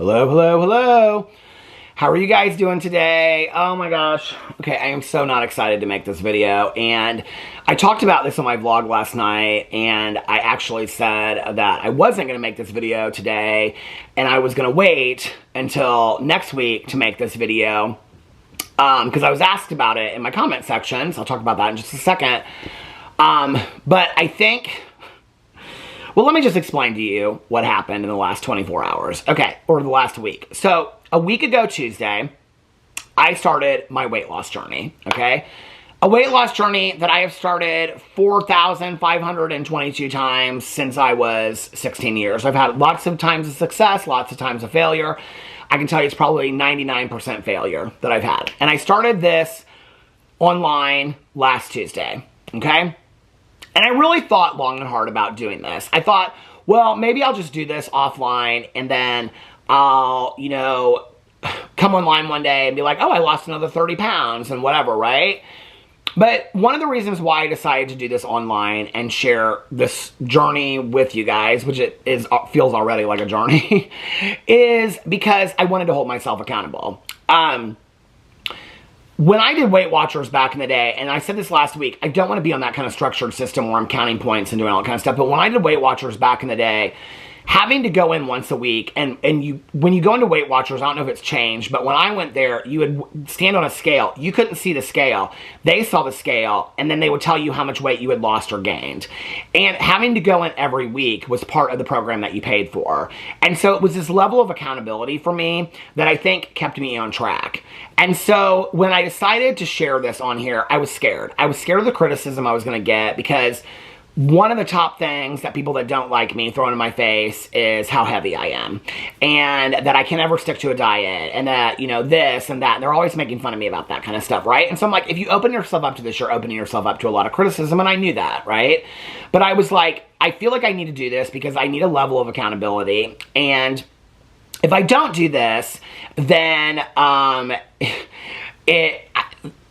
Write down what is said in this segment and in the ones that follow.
Hello, hello, hello. How are you guys doing today? Oh my gosh. Okay, I am so not excited to make this video. And I talked about this on my vlog last night, and I actually said that I wasn't going to make this video today, and I was going to wait until next week to make this video. Because I was asked about it in my comment section, so I'll talk about that in just a second. But I think... Well, let me just explain to you what happened in the last 24 hours. Okay, or the last week. So, a week ago Tuesday, I started my weight loss journey, okay? A weight loss journey that I have started 4,522 times since I was 16 years. I've had lots of times of success, lots of times of failure. I can tell you it's probably 99% failure that I've had. And I started this online last Tuesday, okay? And I really thought long and hard about doing this. I thought, well, maybe I'll just do this offline and then I'll, come online one day and be like, oh, I lost another 30 pounds and whatever, right? But one of the reasons why I decided to do this online and share this journey with you guys, which it feels already like a journey, is because I wanted to hold myself accountable. When I did Weight Watchers back in the day, and I said this last week, I don't want to be on that kind of structured system where I'm counting points and doing all that kind of stuff, but when I did Weight Watchers back in the day, having to go in once a week, and when you go into Weight Watchers, I don't know if it's changed, but when I went there, you would stand on a scale. You couldn't see the scale. They saw the scale, and then they would tell you how much weight you had lost or gained. And having to go in every week was part of the program that you paid for. And so it was this level of accountability for me that I think kept me on track. And so when I decided to share this on here, I was scared. I was scared of the criticism I was going to get because one of the top things that people that don't like me throw in my face is how heavy I am. And that I can never stick to a diet. And that, this and that. And they're always making fun of me about that kind of stuff, right? And so I'm like, if you open yourself up to this, you're opening yourself up to a lot of criticism. And I knew that, right? But I was like, I feel like I need to do this because I need a level of accountability. And if I don't do this, then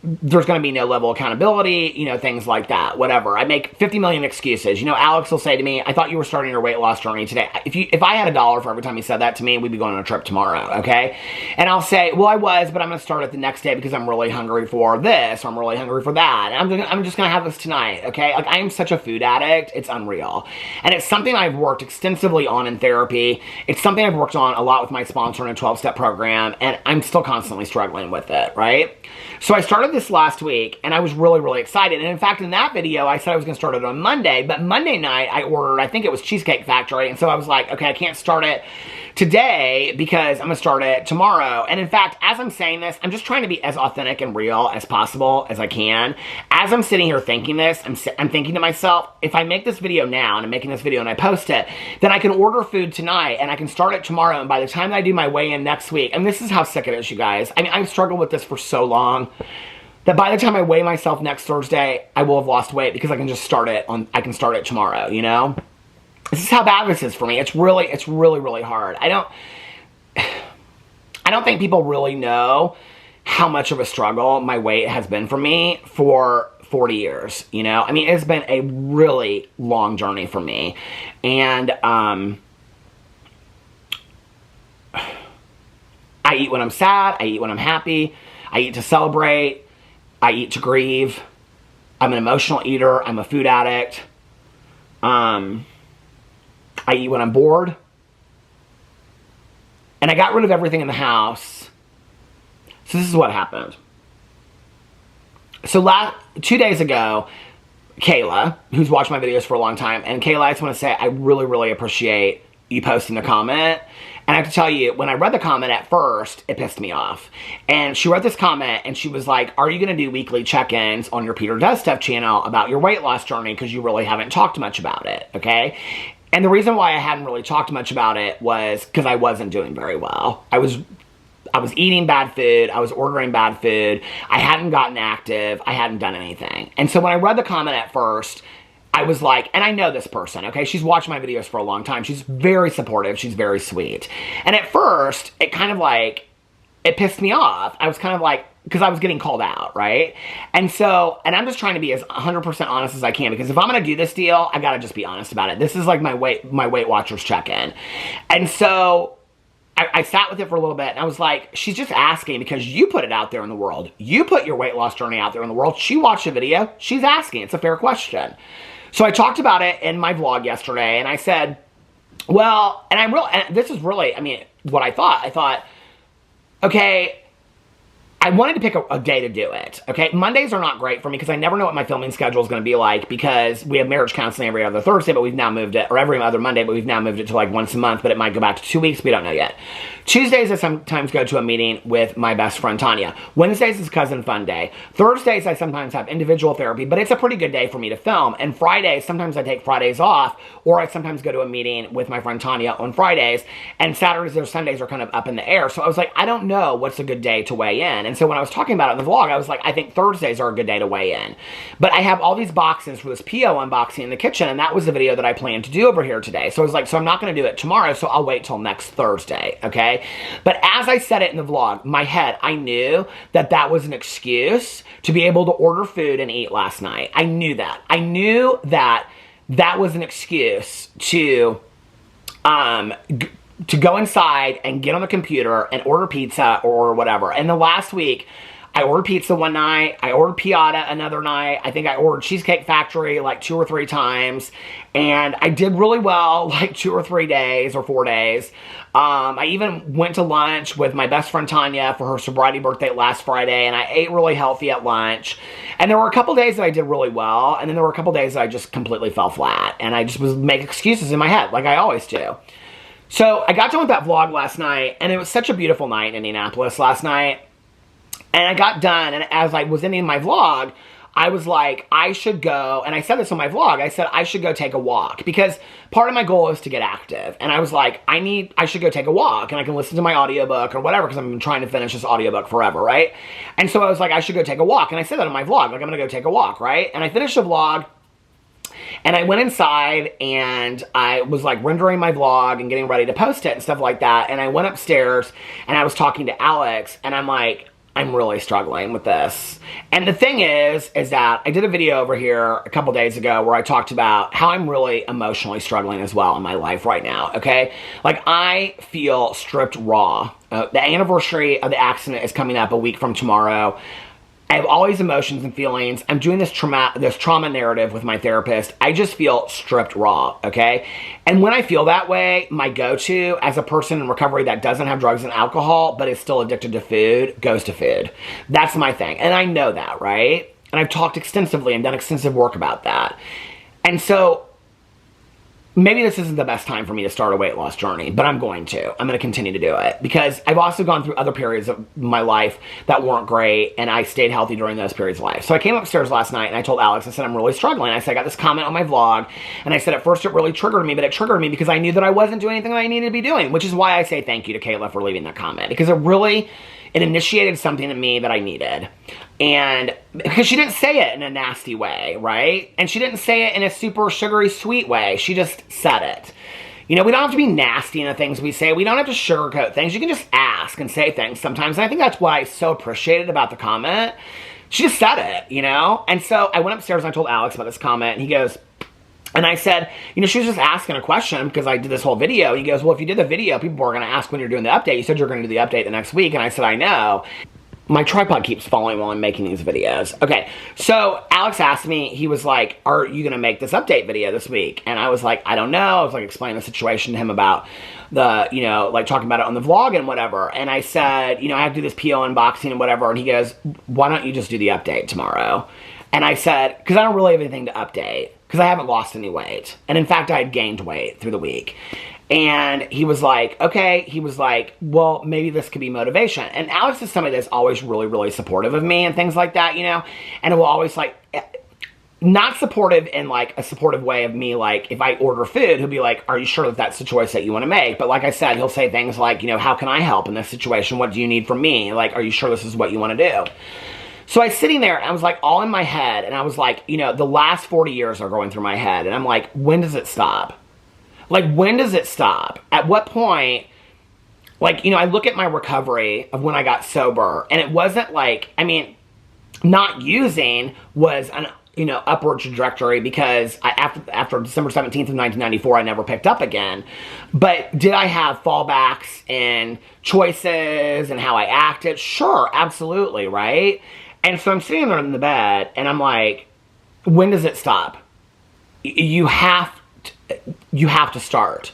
there's going to be no level of accountability, things like that, whatever. I make 50 million excuses. Alex will say to me, I thought you were starting your weight loss journey today. If I had $1 for every time he said that to me, we'd be going on a trip tomorrow, okay? And I'll say, well, I was, but I'm going to start it the next day because I'm really hungry for this, or I'm really hungry for that. And I'm just going to have this tonight, okay? Like, I am such a food addict, it's unreal. And it's something I've worked extensively on in therapy. It's something I've worked on a lot with my sponsor in a 12-step program, and I'm still constantly struggling with it, right? So I started this last week, and I was really, really excited. And in fact, in that video, I said I was going to start it on Monday, but Monday night, I ordered, I think it was Cheesecake Factory, and so I was like, okay, I can't start it today because I'm going to start it tomorrow. And in fact, as I'm saying this, I'm just trying to be as authentic and real as possible as I can. As I'm sitting here thinking this, I'm thinking to myself, if I make this video now, and I'm making this video and I post it, then I can order food tonight, and I can start it tomorrow, and by the time I do my weigh-in next week, and this is how sick it is, you guys. I mean, I've struggled with this for so long that by the time I weigh myself next Thursday, I will have lost weight because I can just start it tomorrow, This is how bad this is for me. It's really, really hard. I don't think people really know how much of a struggle my weight has been for me for 40 years, I mean, it's been a really long journey for me. And, I eat when I'm sad. I eat when I'm happy. I eat to celebrate. I eat to grieve. I'm an emotional eater. I'm a food addict. I eat when I'm bored. And I got rid of everything in the house. So this is what happened. So 2 days ago, Kayla, who's watched my videos for a long time, and Kayla, I just want to say I really, really appreciate you posting the comment. And I have to tell you, when I read the comment at first, it pissed me off. And she read this comment, and she was like, are you going to do weekly check-ins on your Peter Does Stuff channel about your weight loss journey because you really haven't talked much about it, okay? And the reason why I hadn't really talked much about it was because I wasn't doing very well. I was eating bad food. I was ordering bad food. I hadn't gotten active. I hadn't done anything. And so when I read the comment at first, I was like, and I know this person, okay? She's watched my videos for a long time. She's very supportive. She's very sweet. And at first, it kind of like, it pissed me off. I was kind of like, because I was getting called out, right? And so, and I'm just trying to be as 100% honest as I can, because if I'm going to do this deal, I got to just be honest about it. This is like my Weight Watchers check-in. And so I sat with it for a little bit, and I was like, she's just asking because you put it out there in the world. You put your weight loss journey out there in the world. She watched the video. She's asking. It's a fair question. So I talked about it in my vlog yesterday, and I said, well, and this is really, I mean, what I thought. I thought, okay, I wanted to pick a day to do it, okay? Mondays are not great for me because I never know what my filming schedule is going to be like because we have marriage counseling every other Thursday, but we've now moved it, or every other Monday, but we've now moved it to like once a month, but it might go back to 2 weeks. We don't know yet. Tuesdays, I sometimes go to a meeting with my best friend, Tanya. Wednesdays is cousin fun day. Thursdays, I sometimes have individual therapy, but it's a pretty good day for me to film. And Fridays, sometimes I take Fridays off, or I sometimes go to a meeting with my friend Tanya on Fridays, and Saturdays or Sundays are kind of up in the air. So I was like, I don't know what's a good day to weigh in. And so when I was talking about it in the vlog, I was like, I think Thursdays are a good day to weigh in. But I have all these boxes for this PO unboxing in the kitchen, and that was the video that I planned to do over here today. So I was like, so I'm not going to do it tomorrow, so I'll wait till next Thursday, okay? But as I said it in the vlog, my head, I knew that that was an excuse to be able to order food and eat last night. I knew that. I knew that that was an excuse to go inside and get on the computer and order pizza or whatever. And the last week, I ordered pizza one night. I ordered Piata another night. I think I ordered Cheesecake Factory like 2 or 3 times. And I did really well like 2 or 3 days or 4 days. I even went to lunch with my best friend Tanya for her sobriety birthday last Friday. And I ate really healthy at lunch. And there were a couple days that I did really well. And then there were a couple days that I just completely fell flat. And I just was making excuses in my head like I always do. So I got done with that vlog last night. And it was such a beautiful night in Indianapolis last night. And I got done, and as I was ending my vlog, I was like, I should go, and I said this on my vlog, I said I should go take a walk, because part of my goal is to get active, and I was like, I should go take a walk, and I can listen to my audiobook or whatever, because I've been trying to finish this audiobook forever, right? And so I was like, I should go take a walk, and I said that on my vlog, like, I'm gonna go take a walk, right? And I finished the vlog, and I went inside, and I was like rendering my vlog and getting ready to post it and stuff like that, and I went upstairs, and I was talking to Alex, and I'm like, I'm really struggling with this. And the thing is that I did a video over here a couple days ago where I talked about how I'm really emotionally struggling as well in my life right now, okay? Like, I feel stripped raw. The anniversary of the accident is coming up a week from tomorrow. I have all these emotions and feelings. I'm doing this trauma narrative with my therapist. I just feel stripped raw, okay? And when I feel that way, my go-to as a person in recovery that doesn't have drugs and alcohol, but is still addicted to food, goes to food. That's my thing. And I know that, right? And I've talked extensively and done extensive work about that. And so maybe this isn't the best time for me to start a weight loss journey, but I'm going to. I'm going to continue to do it because I've also gone through other periods of my life that weren't great, and I stayed healthy during those periods of life. So I came upstairs last night, and I told Alex, I said, I'm really struggling. I said, I got this comment on my vlog, and I said, at first it really triggered me, but it triggered me because I knew that I wasn't doing anything that I needed to be doing, which is why I say thank you to Kayla for leaving that comment, because it initiated something in me that I needed. And because she didn't say it in a nasty way, right? And she didn't say it in a super sugary sweet way. She just said it. You know, we don't have to be nasty in the things we say. We don't have to sugarcoat things. You can just ask and say things sometimes. And I think that's what I so appreciated about the comment. She just said it, you know? And so I went upstairs and I told Alex about this comment, and he goes, and I said, you know, she was just asking a question because I did this whole video. He goes, well, if you did the video, people were going to ask when you're doing the update. You said you're going to do the update the next week. And I said, I know. My tripod keeps falling while I'm making these videos. Okay, so Alex asked me, he was like, are you going to make this update video this week? And I was like, I don't know. I was like explaining the situation to him about the, you know, like talking about it on the vlog and whatever. And I said, you know, I have to do this PO unboxing and whatever. And he goes, why don't you just do the update tomorrow? And I said, because I don't really have anything to update, because I haven't lost any weight. And in fact, I had gained weight through the week. And he was like, okay. He was like, well, maybe this could be motivation. And Alex is somebody that's always really, really supportive of me and things like that, you know? And it will always like, not supportive in like a supportive way of me, like if I order food, he'll be like, are you sure that that's the choice that you want to make? But like I said, he'll say things like, you know, how can I help in this situation? What do you need from me? Like, are you sure this is what you want to do? So I was sitting there, and I was like all in my head, and I was like, you know, the last 40 years are going through my head, and I'm like, when does it stop? Like, when does it stop? At what point, like, you know, I look at my recovery of when I got sober, and it wasn't like, I mean, not using was upward trajectory because after December 17th of 1994, I never picked up again. But did I have fallbacks in choices and how I acted? Sure, absolutely, right? And so I'm sitting there in the bed, and I'm like, when does it stop? You have to start.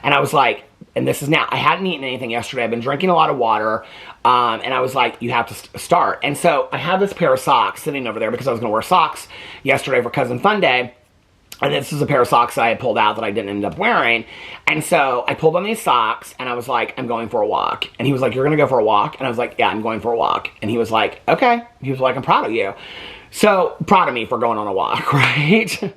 And I was like, and this is now, I hadn't eaten anything yesterday. I've been drinking a lot of water. And I was like, you have to start. And so I have this pair of socks sitting over there because I was going to wear socks yesterday for Cousin Fun Day. And this is a pair of socks I had pulled out that I didn't end up wearing. And so I pulled on these socks and I was like, I'm going for a walk. And he was like, you're going to go for a walk? And I was like, yeah, I'm going for a walk. And he was like, okay. He was like, I'm proud of you. So proud of me for going on a walk, right?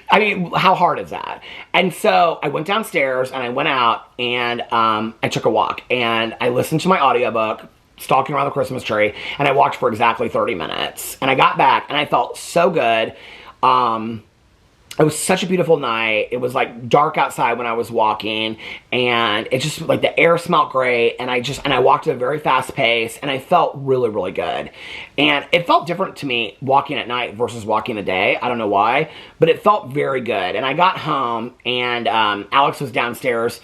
I mean, how hard is that? And so I went downstairs and I went out and I took a walk and I listened to my audiobook, Stalking Around the Christmas Tree, and I walked for exactly 30 minutes. And I got back and I felt so good. It was such a beautiful night. It was like dark outside when I was walking, and it just like the air smelled great, and I walked at a very fast pace, and I felt really, really good. And it felt different to me walking at night versus walking the day. I don't know why, but it felt very good. And I got home, and Alex was downstairs,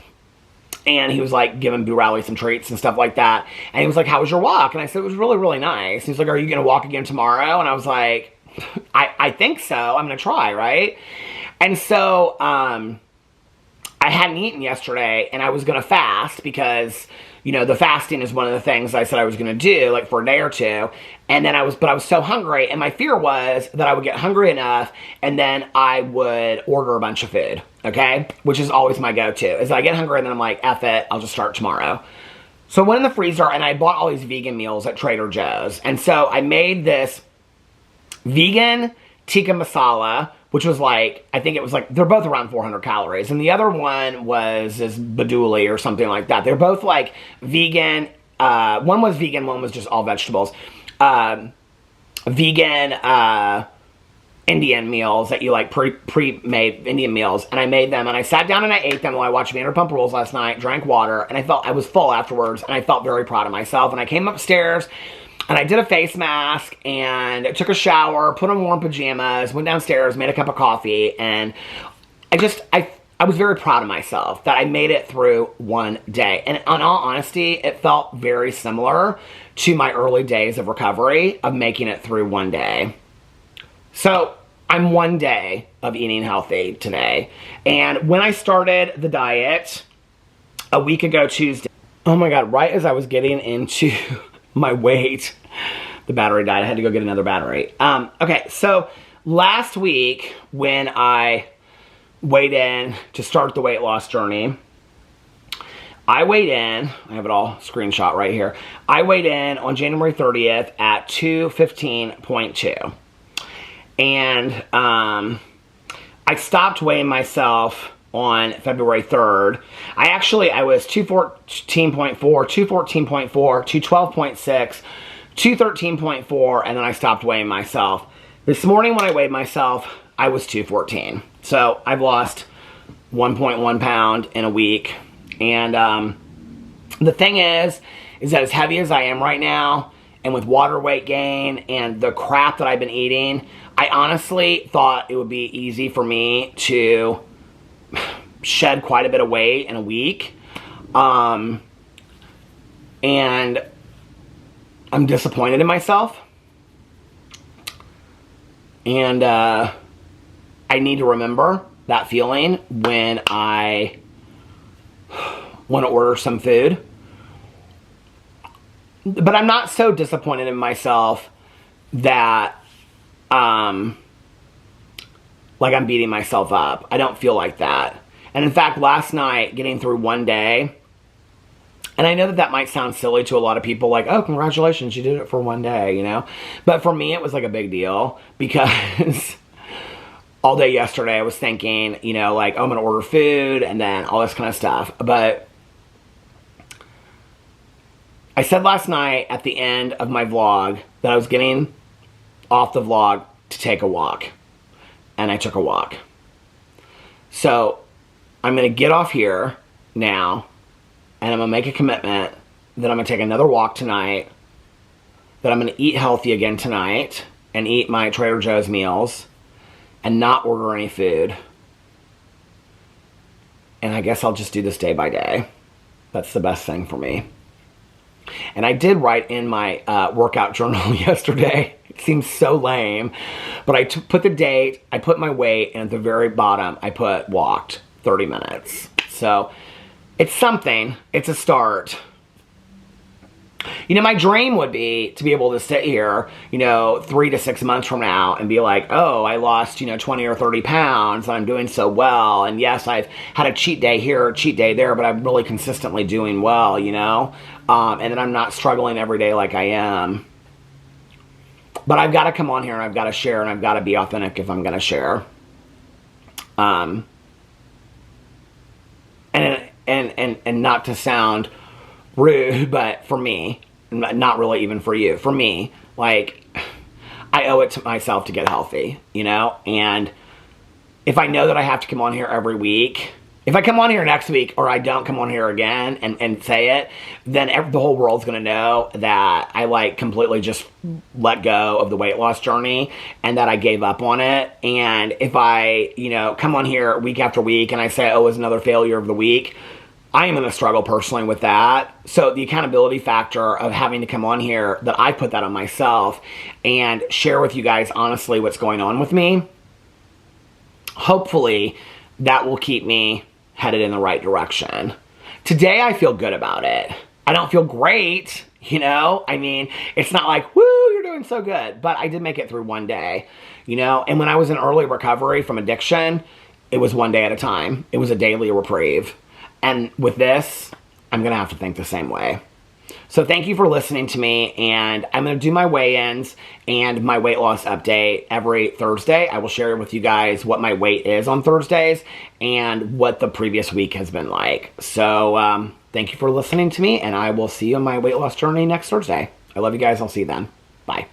and he was like giving Boo Rally some treats and stuff like that. And he was like, how was your walk? And I said, it was really, really nice. He's like, are you going to walk again tomorrow? And I was like, I think so. I'm going to try, right? And so I hadn't eaten yesterday, and I was going to fast because, the fasting is one of the things I said I was going to do, like for a day or two. And then I was so hungry, and my fear was that I would get hungry enough, and then I would order a bunch of food, okay? Which is always my go-to, is I get hungry, and then I'm like, F it, I'll just start tomorrow. So I went in the freezer, and I bought all these vegan meals at Trader Joe's. And so I made this vegan tikka masala, which was like, I think it was like, they're both around 400 calories. And the other one was this baduli or something like that. They're both like vegan. One was vegan, one was just all vegetables. Vegan Indian meals that you like pre-made Indian meals. And I made them and I sat down and I ate them while I watched Vanderpump Rules last night, drank water, and I was full afterwards, and I felt very proud of myself. And I came upstairs and I did a face mask and took a shower, put on warm pajamas, went downstairs, made a cup of coffee, and I was very proud of myself that I made it through one day. And in all honesty, it felt very similar to my early days of recovery of making it through one day. So I'm one day of eating healthy today. And when I started the diet a week ago Tuesday, oh my God, right as I was getting into my weight, the battery died. I had to go get another battery. Okay, so last week when I weighed in to start the weight loss journey, I weighed in, I have it all screenshot right here. I weighed in on January 30th at 215.2. And I stopped weighing myself on February 3rd. I was 214.4, 214.4, 212.6, 213.4, and then I stopped weighing myself. This morning when I weighed myself, I was 214. So I've lost 1.1 pound in a week. And the thing is that as heavy as I am right now, and with water weight gain and the crap that I've been eating, I honestly thought it would be easy for me to shed quite a bit of weight in a week. And I'm disappointed in myself. And I need to remember that feeling when I want to order some food. But I'm not so disappointed in myself that like I'm beating myself up. I don't feel like that. And in fact, last night, getting through one day, and I know that might sound silly to a lot of people, like, oh, congratulations, you did it for one day, But for me, it was like a big deal because all day yesterday I was thinking, like, oh, I'm going to order food and then all this kind of stuff. But I said last night at the end of my vlog that I was getting off the vlog to take a walk. And I took a walk. So I'm going to get off here now, and I'm going to make a commitment that I'm going to take another walk tonight, that I'm going to eat healthy again tonight, and eat my Trader Joe's meals and not order any food. And I guess I'll just do this day by day. That's the best thing for me. And I did write in my workout journal yesterday. It seems so lame. But I put the date, I put my weight, and at the very bottom, I put walked 30 minutes. So it's something. It's a start. You know, my dream would be to be able to sit here, 3 to 6 months from now and be like, oh, I lost, 20 or 30 pounds and I'm doing so well. And yes, I've had a cheat day here, a cheat day there, but I'm really consistently doing well, and then I'm not struggling every day like I am. But I've got to come on here and I've got to share and I've got to be authentic if I'm going to share. And not to sound rude, but for me, not really even for you, for me, like, I owe it to myself to get healthy, and if I know that I have to come on here every week, if I come on here next week or I don't come on here again and say it, then the whole world's going to know that I completely just let go of the weight loss journey and that I gave up on it. And if I, come on here week after week and I say, oh, it was another failure of the week, I am going to struggle personally with that. So the accountability factor of having to come on here, that I put that on myself and share with you guys honestly what's going on with me. Hopefully that will keep me headed in the right direction. Today I feel good about it. I don't feel great, it's not like, woo, you're doing so good. But I did make it through one day, and when I was in early recovery from addiction, it was one day at a time. It was a daily reprieve. And with this, I'm going to have to think the same way. So thank you for listening to me, and I'm going to do my weigh-ins and my weight loss update every Thursday. I will share with you guys what my weight is on Thursdays and what the previous week has been like. So thank you for listening to me, and I will see you on my weight loss journey next Thursday. I love you guys. I'll see you then. Bye.